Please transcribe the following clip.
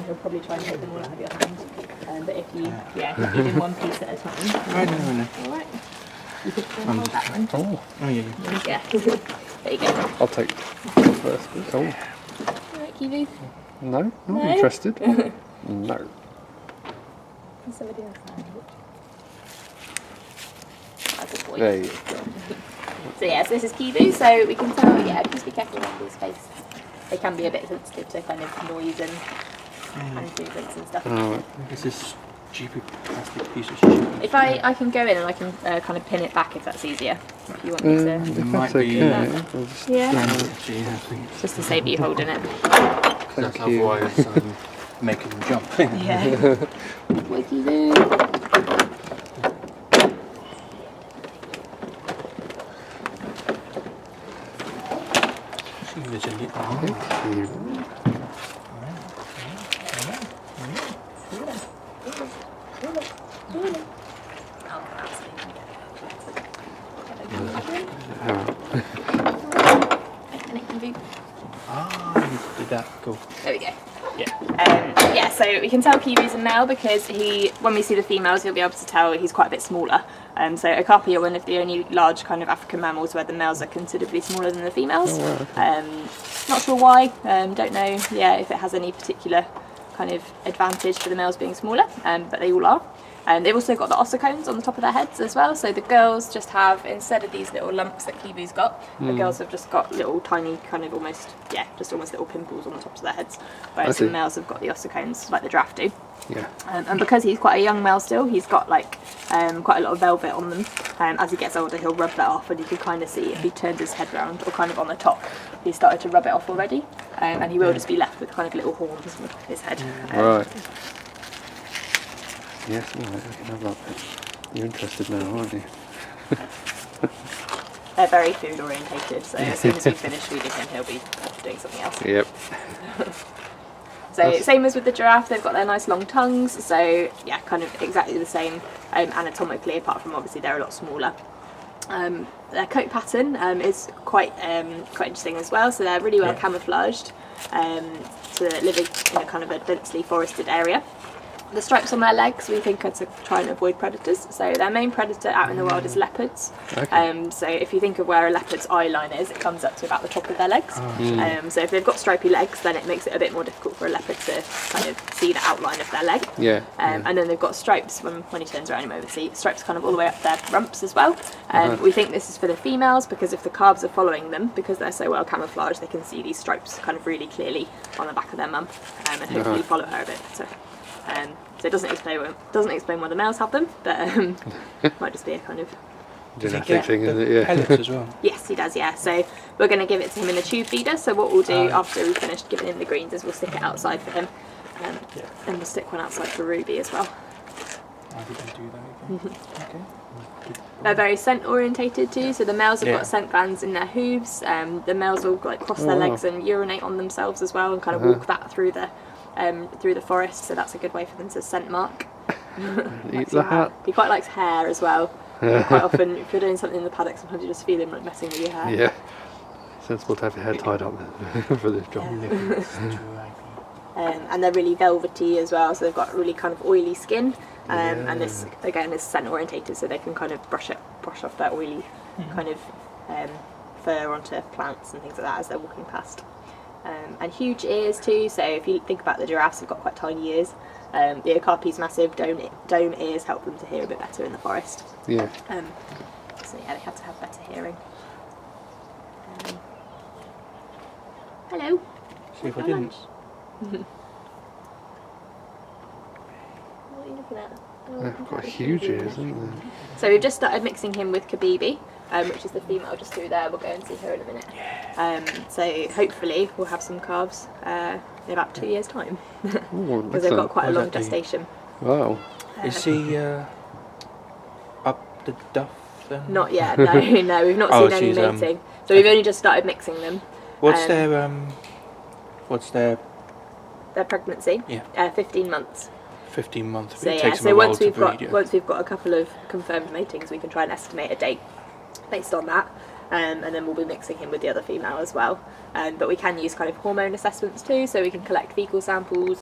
he'll probably try and take them all out of your hand. But if you, if you feed him one piece at a time. I know. Alright. You could hold that one. Oh yeah. Yeah. There you go. I'll take the first bit. Oh. Alright, kivu. No, not interested. No. Somebody else now. That's a boy. There you go. So yes, this is kivu, so we can tell, just be careful around his face. They can be a bit sensitive to kind of noise and movements and stuff. This is stupid plastic piece of shit. If I can go in and I can kind of pin it back if that's easier. If you want me to. It might be. Just to save you holding it. That's otherwise making them jump. Yeah. What do you do? Did that. Cool. There we go. Yeah. So we can tell kivu's a male because when we see the females, you'll be able to tell he's quite a bit smaller. So okapi are one of the only large kind of African mammals where the males are considerably smaller than the females. Not sure why. Don't know. If it has any particular kind of advantage for the males being smaller, but they all are. They've also got the ossicones on the top of their heads as well, so the girls just have, instead of these little lumps that kivu's got, the girls have just got little tiny kind of almost little pimples on the tops of their heads, whereas the males have got the ossicones like the giraffe do. Yeah. And because he's quite a young male still, he's got like quite a lot of velvet on them. As he gets older, he'll rub that off, and you can kind of see if he turns his head round or kind of on the top, he's started to rub it off already, and he will just be left with kind of little horns on the top of his head. Right. Yes, all right, I can have that bit. You're interested now, aren't you? They're very food orientated, so as soon as we finish feeding him, he'll be doing something else. Yep. So same as with the giraffe, they've got their nice long tongues, so yeah, kind of exactly the same anatomically, apart from obviously they're a lot smaller. Their coat pattern is quite interesting as well, so they're really well camouflaged to living in a kind of a densely forested area. The stripes on their legs we think are to try and avoid predators, so their main predator out in the wild is leopards. So if you think of where a leopard's eye line is, it comes up to about the top of their legs. So if they've got stripy legs, then it makes it a bit more difficult for a leopard to kind of see the outline of their leg. And then they've got stripes when he turns around him over, see stripes kind of all the way up their rumps as well. We think this is for the females because if the calves are following them, because they're so well camouflaged, they can see these stripes kind of really clearly on the back of their mum, and hopefully follow her a bit better. So it doesn't explain why the males have them, but might just be a kind of genetic thing, isn't it? Yeah. Pellets as well. Yes, he does. Yeah. So we're going to give it to him in a tube feeder. So what we'll do after we've finished giving him the greens is we'll stick it outside for him, and we'll stick one outside for Ruby as well. I didn't do that again. Okay. They're very scent orientated too. So the males have got scent glands in their hooves. The males will like cross their legs and urinate on themselves as well, and kind of walk that through the forest, so that's a good way for them to scent mark. Eat that. He quite likes hair as well. Quite often, if you're doing something in the paddock, sometimes you just feel him like messing with your hair. Yeah. Sensible to have your hair tied up for this job. And they're really velvety as well, so they've got really kind of oily skin. And this again is scent orientated, so they can kind of brush off that oily kind of fur onto plants and things like that as they're walking past. And huge ears too, so if you think about the giraffes, they've got quite tiny ears. The okapi's massive dome ears help them to hear a bit better in the forest. So yeah, they have to have better hearing. Hello. See if I didn't. What are you looking at? They've got huge ears, haven't they? So we've just started mixing him with Kabibi, which is the female just through there. We'll go and see her in a minute. So hopefully we'll have some calves in about 2 years' time, because they've got quite a long gestation. Wow. Is he up the duff then? Not yet, no, no, we've not seen any mating. So we've only just started mixing them. What's their pregnancy? Yeah. 15 months. 15 months. So it yeah, takes so them a while once to we've got breed, once we've got a couple of confirmed matings, we can try and estimate a date based on that, and then we'll be mixing him with the other female as well. But we can use kind of hormone assessments too, so we can collect fecal samples